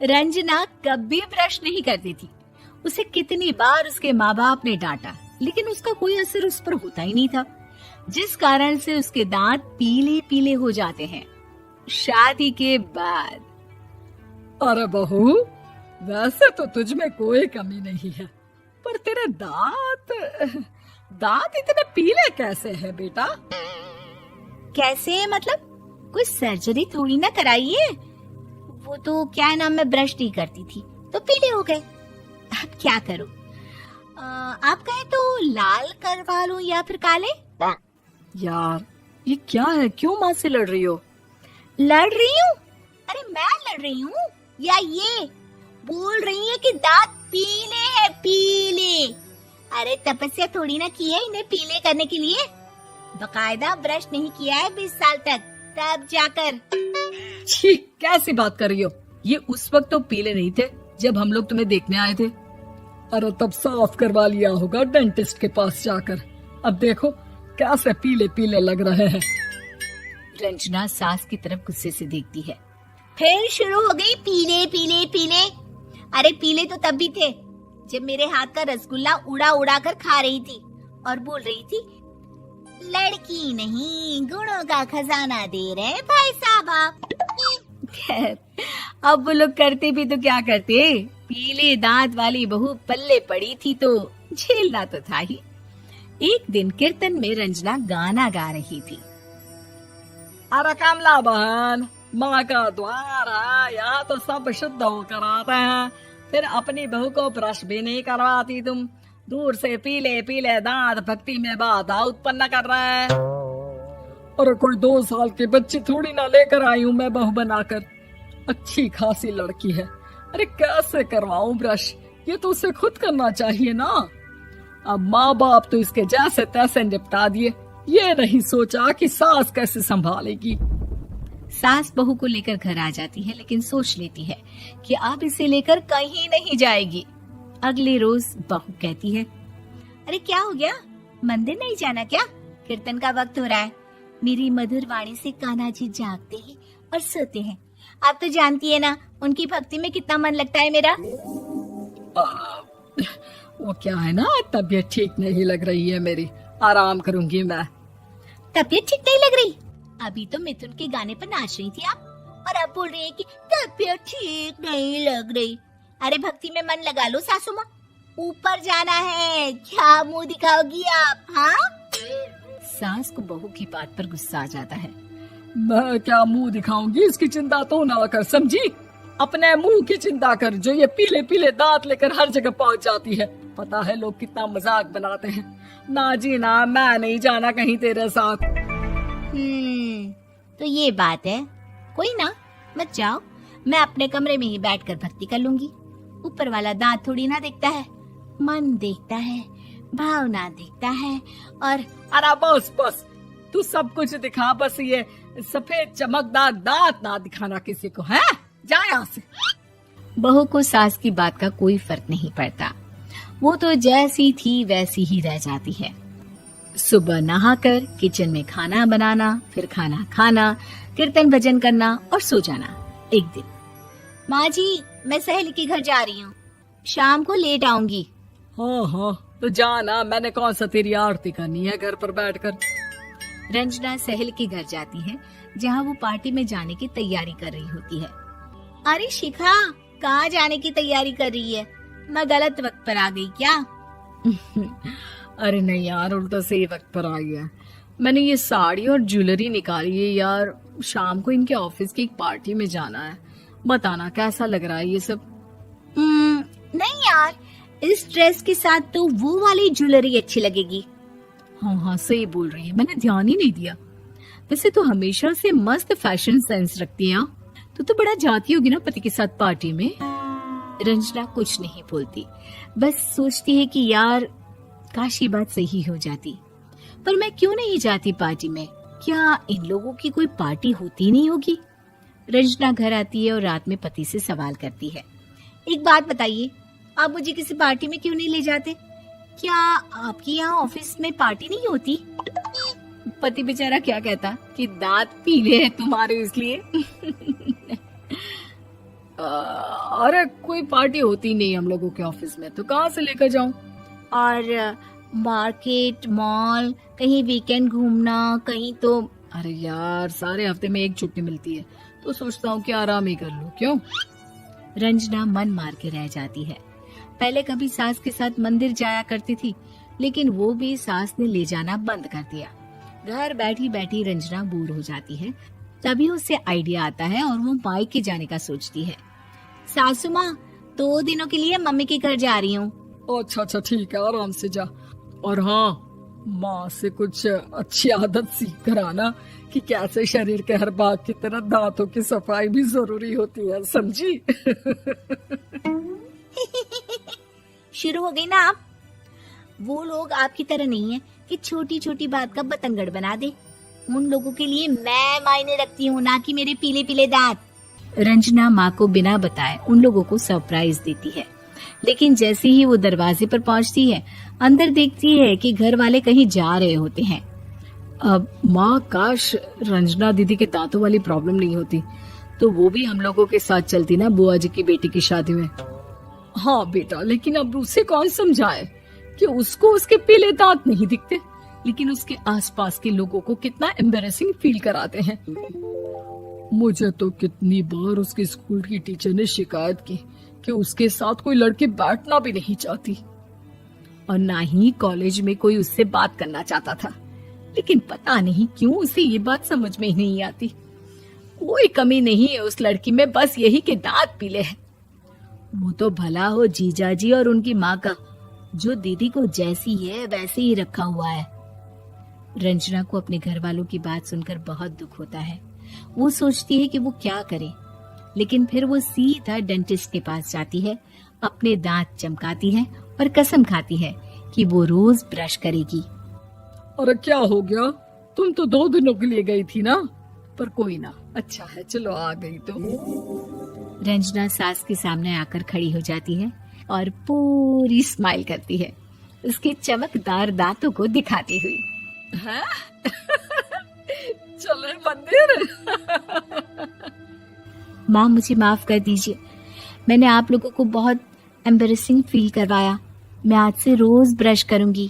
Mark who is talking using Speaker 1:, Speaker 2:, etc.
Speaker 1: रंजना कभी ब्रश नहीं करती थी। उसे कितनी बार उसके माँ बाप ने डांटा, लेकिन उसका कोई असर उस पर होता ही नहीं था, जिस कारण से उसके दांत पीले पीले हो जाते हैं। शादी के बाद
Speaker 2: अरे बहू, वैसे तो तुझ में कोई कमी नहीं है, पर तेरे दांत इतने पीले कैसे हैं बेटा?
Speaker 1: कैसे मतलब? कोई सर्जरी थोड़ी ना कराई है। वो तो क्या नाम, मैं ब्रश नहीं करती थी तो पीले हो गए। अब क्या करूं? आप कहे तो लाल करवा लूं या फिर काले?
Speaker 2: यार ये क्या है, क्यों माँ से लड़ रही हो?
Speaker 1: लड़ रही हूँ? अरे मैं लड़ रही हूँ या ये बोल रही है कि दांत पीले हैं, पीले। अरे तपस्या थोड़ी ना की है इन्हें पीले करने के लिए। बकायदा ब्रश नहीं किया है 20 साल तक, तब जाकर।
Speaker 2: छी, कैसी बात कर रही हो? ये उस वक्त तो पीले नहीं थे जब हम लोग तुम्हें देखने आए थे। अरे तब साफ करवा लिया होगा डेंटिस्ट के पास जाकर। अब देखो कैसे पीले पीले लग रहे हैं।
Speaker 1: रंजना सास की तरफ गुस्से से देखती है। फिर शुरू हो गई पीले पीले पीले। अरे पीले तो तब भी थे जब मेरे हाथ का रसगुल्ला उड़ा उड़ा कर खा रही थी और बोल रही थी, लड़की नहीं गुणों का खजाना दे रहे भाई साहब आप। खैर, अब वो लोग करते भी तो क्या करते, पीले दांत वाली बहू पल्ले पड़ी थी तो झेलना तो था ही। एक दिन कीर्तन में रंजना गाना गा रही थी।
Speaker 2: अरे कमला बहन, माँ का द्वार है, यहाँ तो सब शुद्ध होकर आते हैं, फिर अपनी बहू को ब्रश भी नहीं करवाती तुम। दूर से पीले पीले दांत भक्ति में बाधा उत्पन्न कर रहे हैं। अरे कोई 2 साल के बच्ची थोड़ी ना लेकर आई हूँ मैं बहू बनाकर। अच्छी खासी लड़की है, अरे कैसे करवाऊं ब्रश? ये तो उसे खुद करना चाहिए ना। अब माँ बाप तो इसके जैसे तैसे निपटा दिए, ये नहीं सोचा कि सास कैसे संभालेगी।
Speaker 1: सास बहू को लेकर घर आ जाती है, लेकिन सोच लेती है कि अब इसे लेकर कहीं नहीं जाएगी। अगले रोज बहू कहती है, अरे क्या हो गया, मंदिर नहीं जाना क्या? कीर्तन का वक्त हो रहा है। मेरी मधुर वाणी से कान्हा जी जागते हैं और सोते हैं। आप तो जानती है ना उनकी भक्ति में कितना मन लगता है मेरा।
Speaker 2: वो क्या है ना, तबीयत ठीक नहीं लग रही है मेरी, आराम करूंगी मैं।
Speaker 1: तबीयत ठीक नहीं लग रही? अभी तो मिथुन के गाने पर नाच रही थी आप, और अब बोल रही है कि तबीयत ठीक नहीं लग रही। अरे भक्ति में मन लगा लो सासू माँ, ऊपर जाना है, क्या मुंह दिखाओगी आप? हाँ? सास को बहू की बात पर गुस्सा आ जाता है।
Speaker 2: मैं क्या मुंह दिखाऊंगी, इसकी चिंता तो ना कर, समझी? अपने मुंह की चिंता कर, जो ये पीले पीले दांत लेकर हर जगह पहुंच जाती है। पता है लोग कितना मजाक बनाते हैं। ना जी ना, मैं नहीं जाना कहीं तेरे साथ।
Speaker 1: तो ये बात है। कोई ना, मत जाओ, मैं अपने कमरे में ही बैठकर भक्ति कर लूंगी। ऊपर वाला दांत थोड़ी ना देखता है, मन देखता है, भावना देखता है। और
Speaker 2: अरे बस बस, तू सब कुछ दिखा, बस ये सफेद चमकदार दांत ना दिखाना किसी को, है? जा यहाँ से।
Speaker 1: बहू को सास की बात का कोई फर्क नहीं पड़ता, वो तो जैसी थी वैसी ही रह जाती है। सुबह नहाकर किचन में खाना बनाना, फिर खाना खाना, कीर्तन भजन करना और सो जाना। एक दिन, माँ जी मैं सहेली के घर जा रही हूँ, शाम को लेट आऊंगी।
Speaker 2: हाँ, तो जाना, मैंने कौन सा तेरी आरती करनी है घर पर बैठकर।
Speaker 1: रंजना सहेली के घर जाती है, जहाँ वो पार्टी में जाने की तैयारी कर रही होती है। अरे शिखा, कहाँ जाने की तैयारी कर रही है? मैं गलत वक्त पर आ गई क्या?
Speaker 2: अरे नहीं यार, उल्टा सही वक्त पर आई है। मैंने ये साड़ी और ज्वेलरी निकाली है यार, शाम को इनके ऑफिस की एक पार्टी में जाना है। बताना कैसा लग रहा है ये सब?
Speaker 1: नहीं यार, इस ड्रेस के साथ तो वो वाली ज्वेलरी अच्छी लगेगी।
Speaker 2: हाँ सही बोल रही है, मैंने ध्यान ही नहीं दिया। वैसे तो हमेशा से मस्त फैशन सेंस रखती है। तो बड़ा जाती होगी ना पति के साथ पार्टी में।
Speaker 1: रंजना कुछ नहीं बोलती, बस सोचती है कि यार काश ये बात सही हो जाती, पर मैं क्यों नहीं जाती पार्टी में? क्या इन लोगों की कोई पार्टी होती नहीं होगी? रंजना घर आती है और रात में पति से सवाल करती है, एक बात बताइए, आप मुझे किसी पार्टी में क्यों नहीं ले जाते? क्या आपके यहाँ ऑफिस में पार्टी नहीं होती? पति बेचारा क्या कहता कि दांत पीले हैं तुम्हारे इसलिए।
Speaker 2: अरे कोई पार्टी होती नहीं हम लोगों के ऑफिस में, तो कहाँ से लेकर जाऊं?
Speaker 1: और मार्केट, मॉल, कहीं वीकेंड घूमना, कहीं तो।
Speaker 2: अरे यार, सारे हफ्ते में एक छुट्टी मिलती है, तो सोचता हूँ कि आराम ही कर लूं। क्यों?
Speaker 1: रंजना मन मार के रह जाती है। पहले कभी सास के साथ मंदिर जाया करती थी, लेकिन वो भी सास ने ले जाना बंद कर दिया। घर बैठी बैठी रंजना बोर हो जाती है। तभी उसे आइडिया आता है और वो मायके जाने का सोचती है। सासू माँ, 2 दिनों के लिए मम्मी के घर जा रही हूँ।
Speaker 2: अच्छा अच्छा, ठीक है, आराम से जा। और हाँ, माँ से कुछ अच्छी आदत सीख कर आना कि कैसे शरीर के हर भाग की तरह दांतों की सफाई भी जरूरी होती है, समझी?
Speaker 1: शुरू हो गई ना आप? वो लोग आपकी तरह नहीं है कि छोटी छोटी बात का बतंगड़ बना दे। उन लोगों के लिए मैं मायने रखती हूँ, ना कि मेरे पीले पीले दांत। रंजना माँ को बिना बताए उन लोगों को सरप्राइज देती है, लेकिन जैसे ही वो दरवाजे पर पहुंचती है, अंदर देखती है कि घर वाले कहीं जा रहे होते हैं।
Speaker 2: अब माँ, काश रंजना दीदी के दांतों वाली प्रॉब्लम नहीं होती, तो वो भी हम लोगों के साथ चलती ना बुआ जी की बेटी की शादी में। हाँ बेटा, लेकिन अब उसे कौन समझाए कि उसको उसके पीले दांत नहीं दिखते, लेकिन उसके आसपास के लोगों को कितना एम्बैरेसिंग फील कराते हैं। मुझे तो कितनी बार उसके स्कूल की टीचर ने शिकायत की कि उसके साथ कोई लड़की बैठना भी नहीं चाहती, और ना ही कॉलेज में कोई उससे बात करना चाहता था। लेकिन पता नहीं क्यों उसे ये बात समझ में ही नहीं आती। कोई कमी नहीं है उस लड़की में, बस यही कि दांत पीले हैं। वो तो भला हो जीजा जी और उनकी माँ का, जो दीदी को जैसी है वैसे ही रखा हुआ है। रंजना को अपने घर वालों की बात सुनकर बहुत दुख होता है। वो सोचती है कि वो क्या करे, लेकिन फिर वो सीधा डेंटिस्ट के पास जाती है, अपने दांत चमकाती है और कसम खाती है कि वो रोज ब्रश करेगी। अरे क्या हो गया? तुम तो 2 दिनों के लिए गई थी ना, पर कोई ना, अच्छा है, चलो आ गई तो।
Speaker 1: रंजना सास के सामने आकर खड़ी हो जाती है और पूरी स्माइल करती है, उसके चमकदार दांतों को दिखाती हुई।
Speaker 2: हैं? चले मंदिर?
Speaker 1: माँ, मुझे माफ कर दीजिए, मैंने आप लोगों को बहुत एम्बैरेसिंग फील करवाया। मैं आज से रोज ब्रश करूंगी।